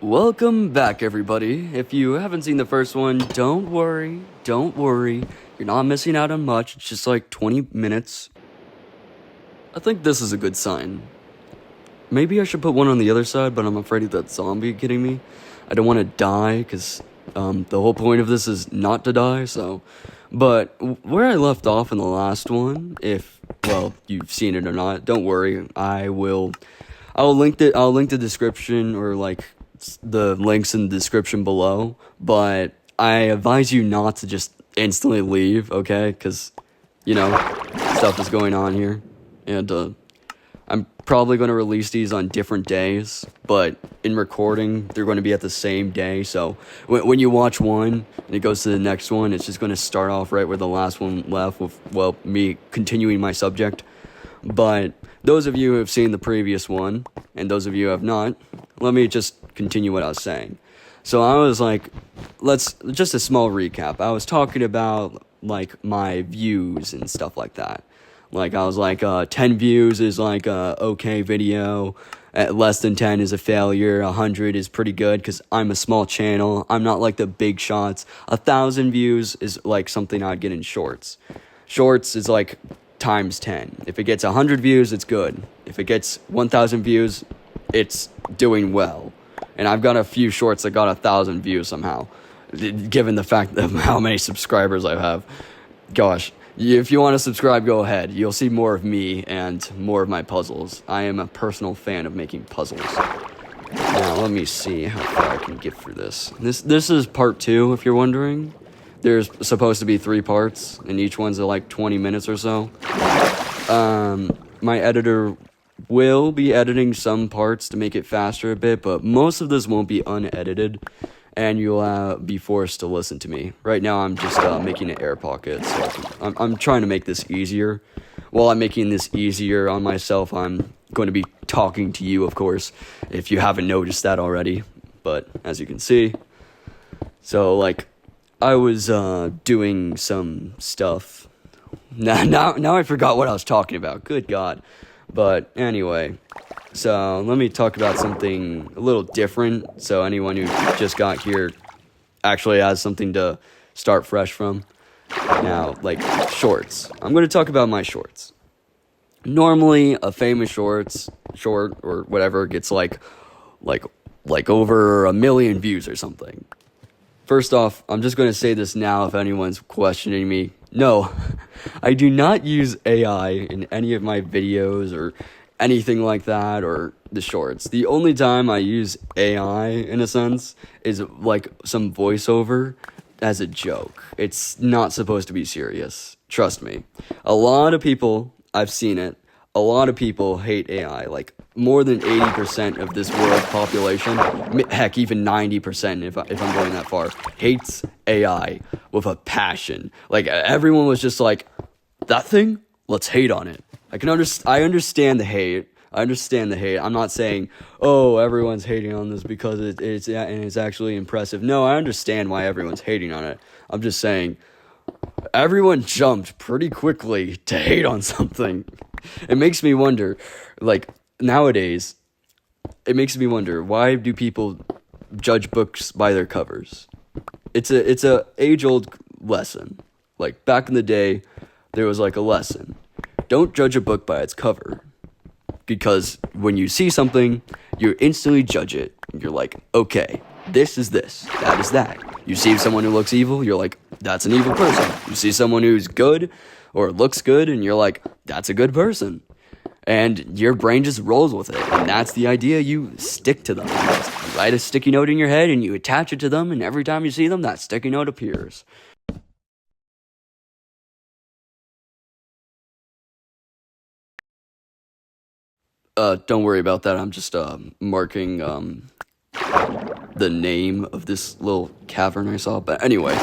Welcome back, everybody. If you haven't seen the first one, don't worry. Don't worry. You're not missing out on much. It's just like 20 minutes. I think this is a good sign. Maybe I should put one on the other side, but I'm afraid of that zombie getting me. I don't want to die, because the whole point of this is not to die, so... But where I left off in the last one, if, well, you've seen it or not, don't worry. I'll link the description, or like the links in the description below, but I advise you not to just instantly leave, okay? Because, you know, stuff is going on here, and I'm probably going to release these on different days, but in recording, they're going to be at the same day, so when you watch one, and it goes to the next one, it's just going to start off right where the last one left, with, well, me continuing my subject. But those of you who have seen the previous one, and those of you who have not, let me just continue what I was saying. So I was like, just a small recap. I was talking about, like, my views and stuff like that. Like, I was like, 10 views is like a okay video, less than 10 is a failure, 100 is pretty good, because I'm a small channel, I'm not like the big shots. 1,000 views is like something I'd get in shorts. Shorts is like times 10. If it gets 100 views, it's good. If it gets 1,000 views, it's doing well. And I've got a few shorts that got 1,000 views somehow, given the fact of how many subscribers I have. Gosh, if you want to subscribe, go ahead. You'll see more of me and more of my puzzles. I am a personal fan of making puzzles. Now, let me see how far I can get through this. This is part 2, if you're wondering. There's supposed to be 3 parts, and each one's like 20 minutes or so. My editor will be editing some parts to make it faster a bit, but most of this won't be unedited, and you'll be forced to listen to me. Right now, I'm just making an air pocket, so I'm trying to make this easier. While I'm making this easier on myself, I'm going to be talking to you, of course, if you haven't noticed that already. But, as you can see, so, like, I was doing some stuff. Now I forgot what I was talking about. Good God. But anyway, so let me talk about something a little different, so anyone who just got here actually has something to start fresh from. Now, like, shorts. I'm going to talk about my shorts. Normally, a famous short or whatever gets like over 1 million views or something. First off, I'm just going to say this now if anyone's questioning me. No, I do not use AI in any of my videos or anything like that, or the shorts. The only time I use AI, in a sense, is like some voiceover as a joke. It's not supposed to be serious. Trust me. A lot of people, I've seen it, a lot of people hate AI. Like, more than 80% of this world population, heck, even 90% if I'm going that far, hates AI with a passion. Like, everyone was just like, that thing? Let's hate on it. I understand the hate. I'm not saying, oh, everyone's hating on this because it's actually impressive. No, I understand why everyone's hating on it. I'm just saying, everyone jumped pretty quickly to hate on something. It makes me wonder, like, nowadays, it makes me wonder, why do people judge books by their covers? It's a age-old lesson. Like, back in the day, there was like a lesson. Don't judge a book by its cover. Because when you see something, you instantly judge it. You're like, okay, this is this, that is that. You see someone who looks evil, you're like, that's an evil person. You see someone who's good or looks good, and you're like, that's a good person. And your brain just rolls with it. And that's the idea. You stick to them. You write a sticky note in your head, and you attach it to them, and every time you see them, that sticky note appears. Don't worry about that. I'm just marking the name of this little cavern I saw. But anyway,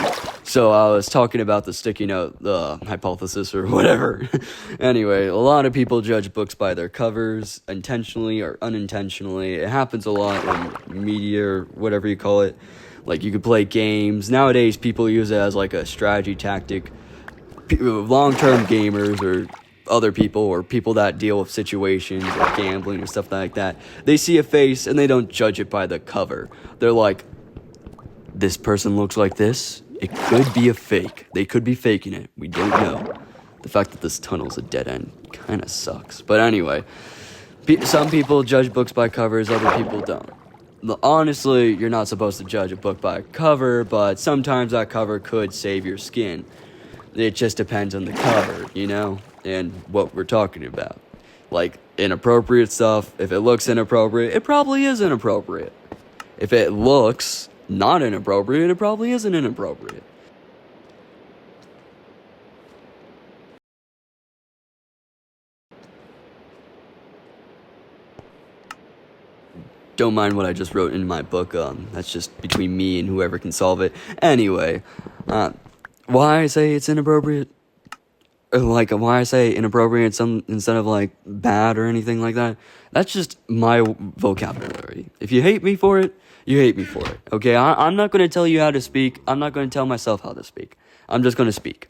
so I was talking about the sticky note, the hypothesis or whatever. Anyway, a lot of people judge books by their covers, intentionally or unintentionally. It happens a lot in media or whatever you call it. Like, you could play games. Nowadays, people use it as like a strategy tactic. Long-term gamers or other people or people that deal with situations or gambling or stuff like that, they see a face and they don't judge it by the cover. They're like, this person looks like this. It could be a fake. They could be faking it. We don't know. The fact that this tunnel's a dead end kind of sucks. But anyway, some people judge books by covers, other people don't. Honestly, you're not supposed to judge a book by a cover, but sometimes that cover could save your skin. It just depends on the cover, you know, and what we're talking about. Like, inappropriate stuff, if it looks inappropriate, it probably is inappropriate. If it looks not inappropriate, it probably isn't inappropriate. Don't mind what I just wrote in my book. That's just between me and whoever can solve it. Anyway, why I say it's inappropriate, or like why I say inappropriate instead of like bad or anything like that, that's just my vocabulary. If you hate me for it, you hate me for it. Okay, I'm not going to tell you how to speak. I'm not going to tell myself how to speak. I'm just going to speak.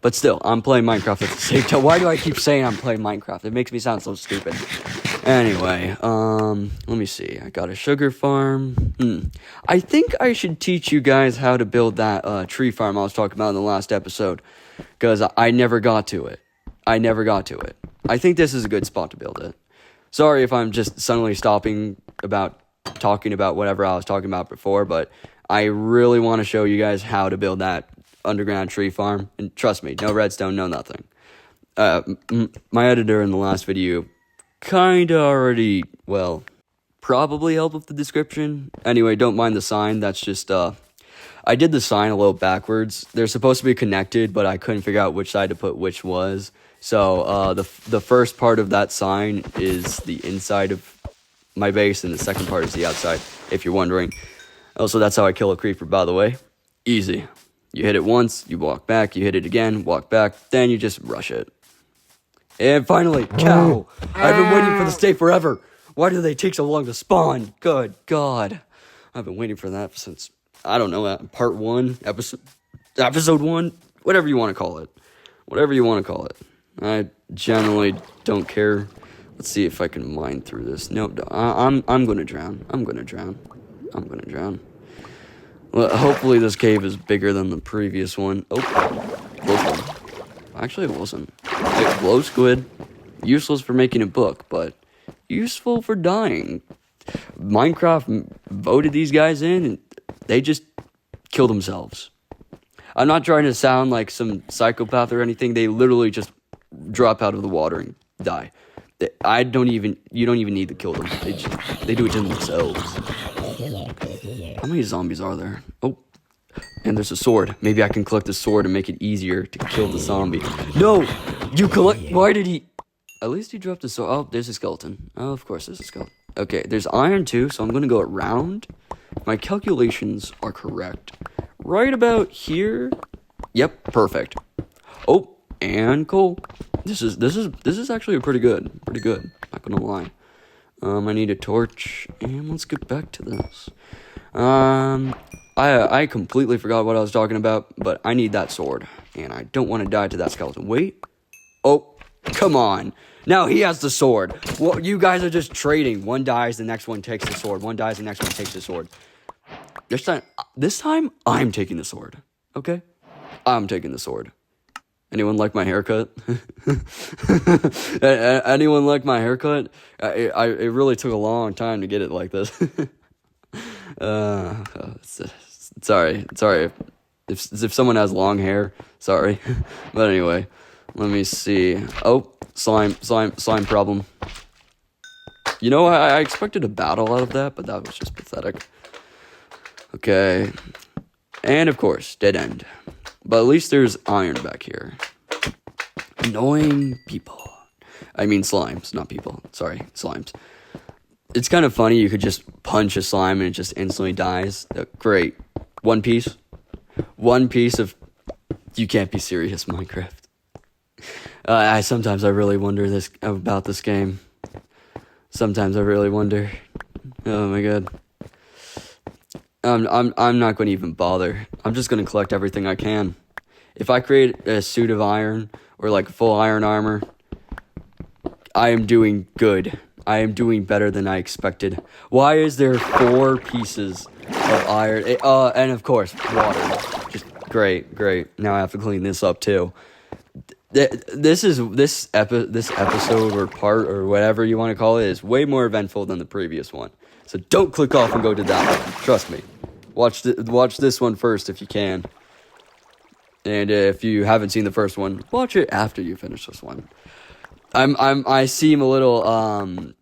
But still, I'm playing Minecraft at the same time. Why do I keep saying I'm playing Minecraft? It makes me sound so stupid. Anyway, let me see. I got a sugar farm. I think I should teach you guys how to build that tree farm I was talking about in the last episode, because I never got to it. I think this is a good spot to build it. Sorry if I'm just suddenly stopping talking about whatever I was talking about before, but I really want to show you guys how to build that underground tree farm. And trust me, no redstone, no nothing. My editor in the last video kinda already, probably helped with the description. Anyway, don't mind the sign. That's just, I did the sign a little backwards. They're supposed to be connected, but I couldn't figure out which side to put which was. So, the first part of that sign is the inside of my base, and the second part is the outside, if you're wondering. Also, that's how I kill a creeper, by the way. Easy. You hit it once, you walk back, you hit it again, walk back, then you just rush it. And finally, cow! I've been waiting for this day forever. Why do they take so long to spawn? Good God. I've been waiting for that since, I don't know, part 1, episode 1, whatever you want to call it. I generally don't care. Let's see if I can mine through this. No, I'm gonna drown. Well, hopefully this cave is bigger than the previous one. Oh, close one. Actually, it wasn't. Glow squid. Useless for making a book, but useful for dying. Minecraft voted these guys in, and they just kill themselves. I'm not trying to sound like some psychopath or anything. They literally just drop out of the water and die. You don't even need to kill them. They do it to themselves. How many zombies are there? Oh, and there's a sword. Maybe I can collect the sword and make it easier to kill the zombie. No! You collect... Why did he... At least he dropped a sword. Oh, there's a skeleton. Oh, of course there's a skeleton. Okay, there's iron too, so I'm going to go around. My calculations are correct. Right about here. Yep, perfect. Oh, and coal. This is actually pretty good. Not gonna lie. I need a torch, and let's get back to this. I completely forgot what I was talking about, but I need that sword, and I don't want to die to that skeleton. Wait. Oh, come on. Now he has the sword. Well, you guys are just trading. One dies, the next one takes the sword. One dies, the next one takes the sword. This time, I'm taking the sword. Okay? I'm taking the sword. Anyone like my haircut? Anyone like my haircut? It really took a long time to get it like this. Sorry if someone has long hair. Sorry, but anyway, let me see. Oh, slime problem. You know, I expected a battle out of that, but that was just pathetic. Okay, and of course, dead end. But at least there's iron back here. Annoying people. I mean slimes, not people. Sorry, slimes. It's kind of funny, you could just punch a slime and it just instantly dies. Great. One piece of... You can't be serious, Minecraft. Sometimes I really wonder about this game. Sometimes I really wonder. Oh my god. I'm not going to even bother. I'm just going to collect everything I can. If I create a suit of iron or like full iron armor, I am doing good. I am doing better than I expected. Why is there 4 pieces of iron? And of course, water. Just great. Now I have to clean this up too. This episode or part or whatever you want to call it is way more eventful than the previous one. So don't click off and go to that one. Trust me. Watch this one first if you can. And if you haven't seen the first one, watch it after you finish this one. I seem a little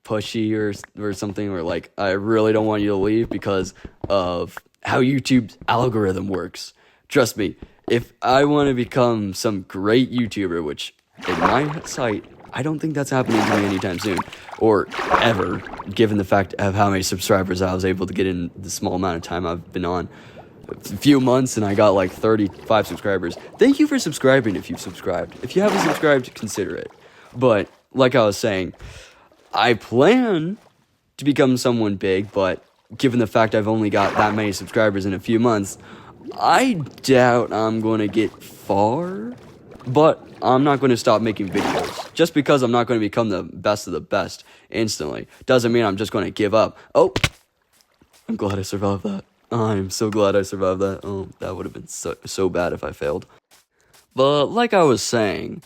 pushy or something, or like I really don't want you to leave because of how YouTube's algorithm works. Trust me, if I want to become some great YouTuber, which in my sight, I don't think that's happening to me anytime soon, or ever, given the fact of how many subscribers I was able to get in the small amount of time I've been on. A few months and I got like 35 subscribers. Thank you for subscribing if you've subscribed. If you haven't subscribed, consider it. But like I was saying, I plan to become someone big, but given the fact I've only got that many subscribers in a few months, I doubt I'm going to get far, but I'm not going to stop making videos. Just because I'm not going to become the best of the best instantly doesn't mean I'm just going to give up. Oh, I'm glad I survived that. I'm so glad I survived that. Oh, that would have been so bad if I failed. But like I was saying,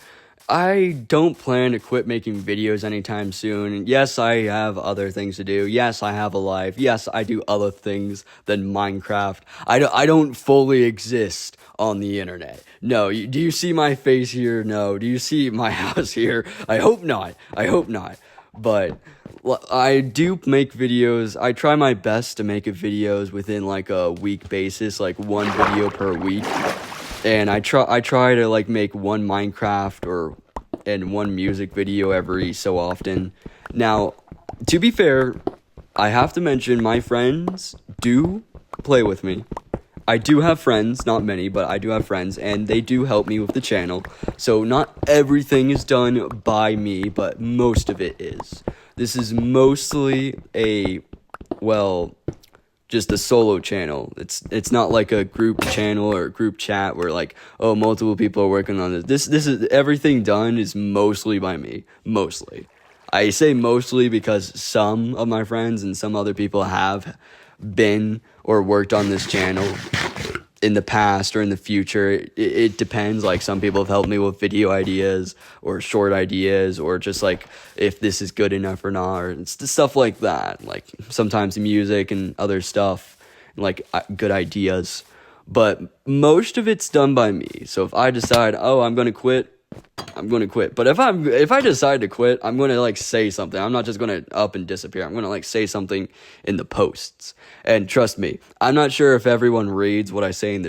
I don't plan to quit making videos anytime soon. Yes, I have other things to do. Yes, I have a life. Yes, I do other things than Minecraft. I don't fully exist on the internet. No, do you see my face here? No. Do you see my house here? I hope not. But I do make videos. I try my best to make videos within like a week basis, like 1 video per week. And I try to like make 1 Minecraft and 1 music video every so often. Now, to be fair, I have to mention my friends do play with me. I do have friends, not many, but I do have friends, and they do help me with the channel. So not everything is done by me, but most of it is. This is mostly just a solo channel. It's not like a group channel or a group chat where like, oh, multiple people are working on this. This is everything done is mostly by me. Mostly. I say mostly because some of my friends and some other people have been or worked on this channel in the past or in the future. It depends. Like some people have helped me with video ideas or short ideas or just like if this is good enough or not, or it's stuff like that. Like sometimes music and other stuff, like good ideas. But most of it's done by me. So if I decide, oh, I'm going to quit, I'm going to quit. But if I decide to quit, I'm going to like say something. I'm not just going to up and disappear. I'm going to like say something in the posts. And trust me, I'm not sure if everyone reads what I say in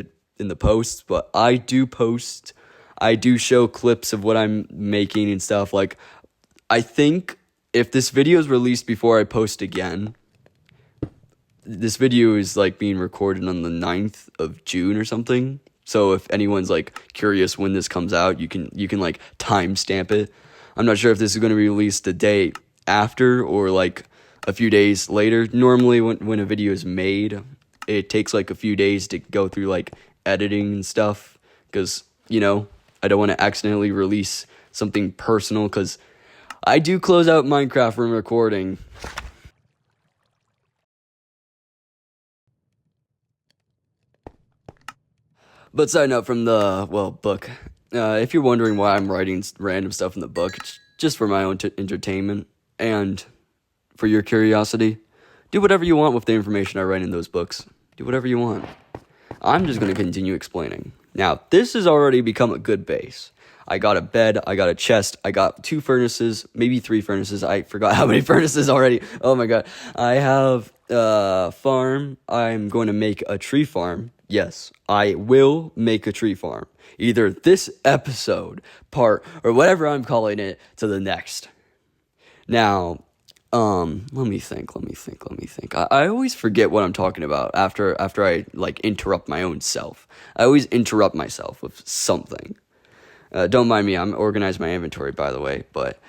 the posts, but I do post. I do show clips of what I'm making and stuff. Like I think if this video is released before I post again, this video is like being recorded on the 9th of June or something. So if anyone's like curious when this comes out, you can like timestamp it. I'm not sure if this is going to be released the day after or like a few days later. Normally when a video is made, it takes like a few days to go through like editing and stuff because, you know, I don't want to accidentally release something personal because I do close out Minecraft from recording. But side note from the, book. If you're wondering why I'm writing random stuff in the book, it's just for my own entertainment and for your curiosity. Do whatever you want with the information I write in those books. Do whatever you want. I'm just going to continue explaining. Now, this has already become a good base. I got a bed, I got a chest, I got 2 furnaces, maybe 3 furnaces. I forgot how many furnaces already. Oh my god. I have a farm. I'm going to make a tree farm. Yes, I will make a tree farm. Either this episode, part, or whatever I'm calling it, to the next. Now, let me think. I always forget what I'm talking about after I, like, interrupt my own self. I always interrupt myself with something. Don't mind me, I'm organizing my inventory, by the way, but...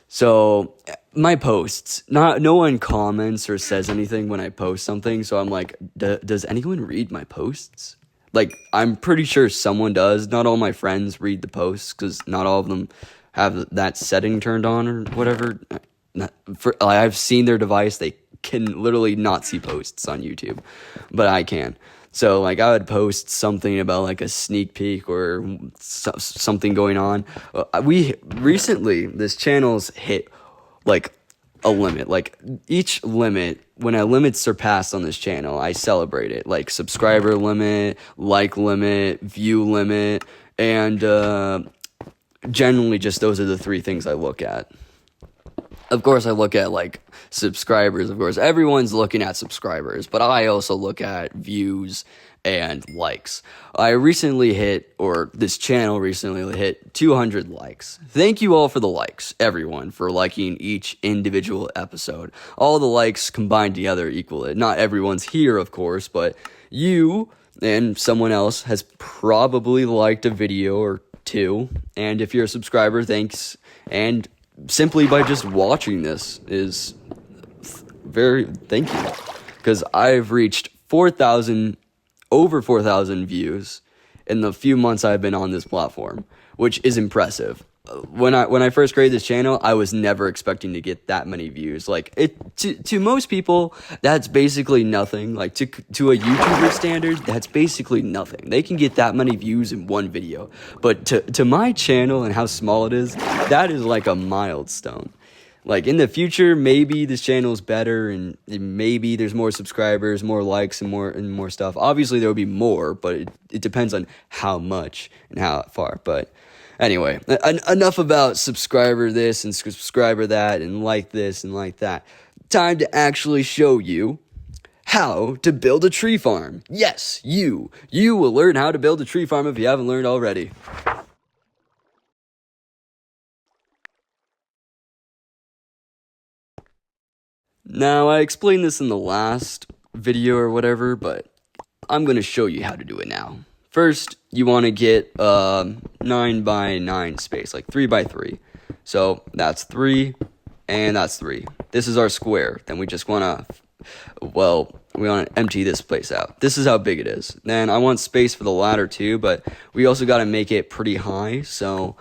So, my posts, no one comments or says anything when I post something, so I'm like, does anyone read my posts? Like, I'm pretty sure someone does. Not all my friends read the posts, because not all of them have that setting turned on or whatever. I've seen their device. They can literally not see posts on YouTube, but I can. So like I would post something about like a sneak peek or something going on. We recently, this channel's hit like a limit. Like each limit, when a limit's surpassed on this channel, I celebrate it. Like subscriber limit, like limit, view limit, and generally just those are the three things I look at. Of course, I look at like subscribers. Of course, everyone's looking at subscribers, but I also look at views and likes. I recently hit, or this channel recently hit 200 likes. Thank you all for the likes, everyone, for liking each individual episode. All the likes combined together equal it. Not everyone's here, of course, but you and someone else has probably liked a video or two. And if you're a subscriber, thanks. And simply by just watching this is very thank you, because I've reached over 4,000 views in the few months I've been on this platform, which is impressive. When I first created this channel, I was never expecting to get that many views. Like to most people, that's basically nothing. Like to a YouTuber standard, that's basically nothing. They can get that many views in one video. But to my channel and how small it is, that is like a milestone. Like in the future, maybe this channel is better and maybe there's more subscribers, more likes, and more stuff. Obviously, there will be more, but it depends on how much and how far. But anyway, enough about subscriber this and subscriber that and like this and like that. Time to actually show you how to build a tree farm. Yes, you will learn how to build a tree farm if you haven't learned already. Now, I explained this in the last video or whatever, but I'm going to show you how to do it now. First, you want to get 9x9 space, like 3x3. So that's 3, and that's 3. This is our square. Then we just want to, we want to empty this place out. This is how big it is. Then I want space for the ladder too, but we also got to make it pretty high. So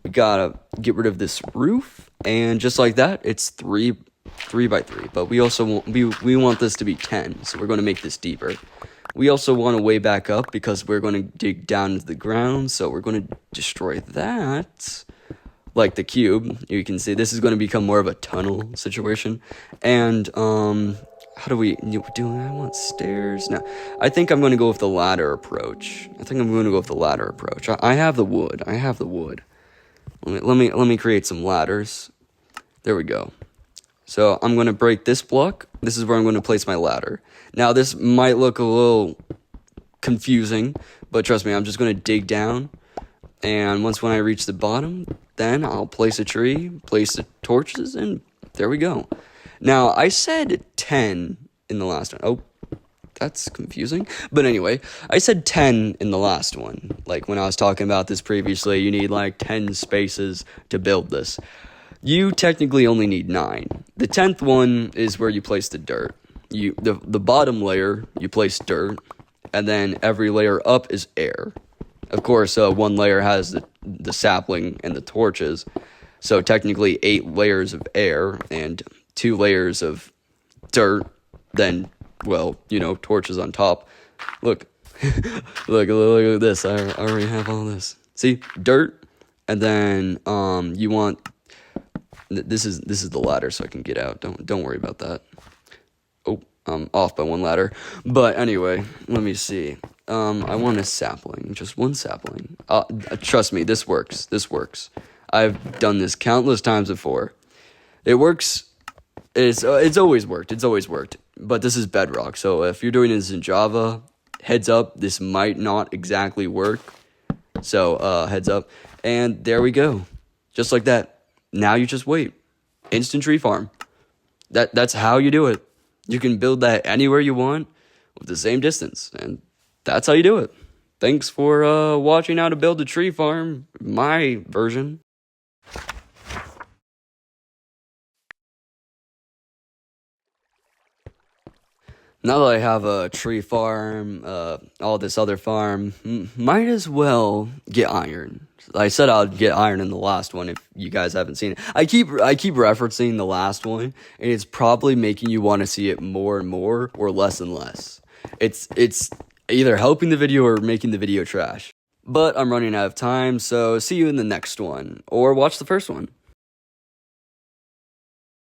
we got to get rid of this roof, and just like that, it's 3x3, but we also want, we want this to be 10, so we're going to make this deeper. We also want to way back up because we're going to dig down into the ground, so we're going to destroy that. Like the cube, you can see this is going to become more of a tunnel situation. And how do we do? I want stairs. No, I think I'm going to go with the ladder approach. I have the wood. Let me create some ladders. There we go. So I'm going to break this block. This is where I'm going to place my ladder. Now this might look a little confusing, but trust me, I'm just going to dig down. And when I reach the bottom, then I'll place a tree, place the torches, and there we go. Now I said 10 in the last one. Oh, that's confusing. But anyway, I said 10 in the last one. Like when I was talking about this previously, you need like 10 spaces to build this. You technically only need 9. The 10th one is where you place the dirt. The bottom layer, you place dirt, and then every layer up is air. Of course, one layer has the sapling and the torches, so technically 8 layers of air and 2 layers of dirt, then, torches on top. Look, look at this, I already have all this. See, dirt, and then you want... This is the ladder, so I can get out. Don't worry about that. Oh, I'm off by 1 ladder. But anyway, let me see. I want a sapling, just 1 sapling. Trust me, this works. I've done this countless times before. It works. It's always worked. But this is Bedrock, so if you're doing this in Java, heads up, this might not exactly work. So heads up, and there we go, just like that. Now you just wait. Instant tree farm. That's how you do it. You can build that anywhere you want with the same distance, and that's how you do it. Thanks for watching how to build a tree farm, my version. Now that I have a tree farm, all this other farm, might as well get iron. I said I'd get iron in the last one if you guys haven't seen it. I keep referencing the last one, and it's probably making you want to see it more and more or less and less. It's either helping the video or making the video trash. But I'm running out of time, so see you in the next one, or watch the first one.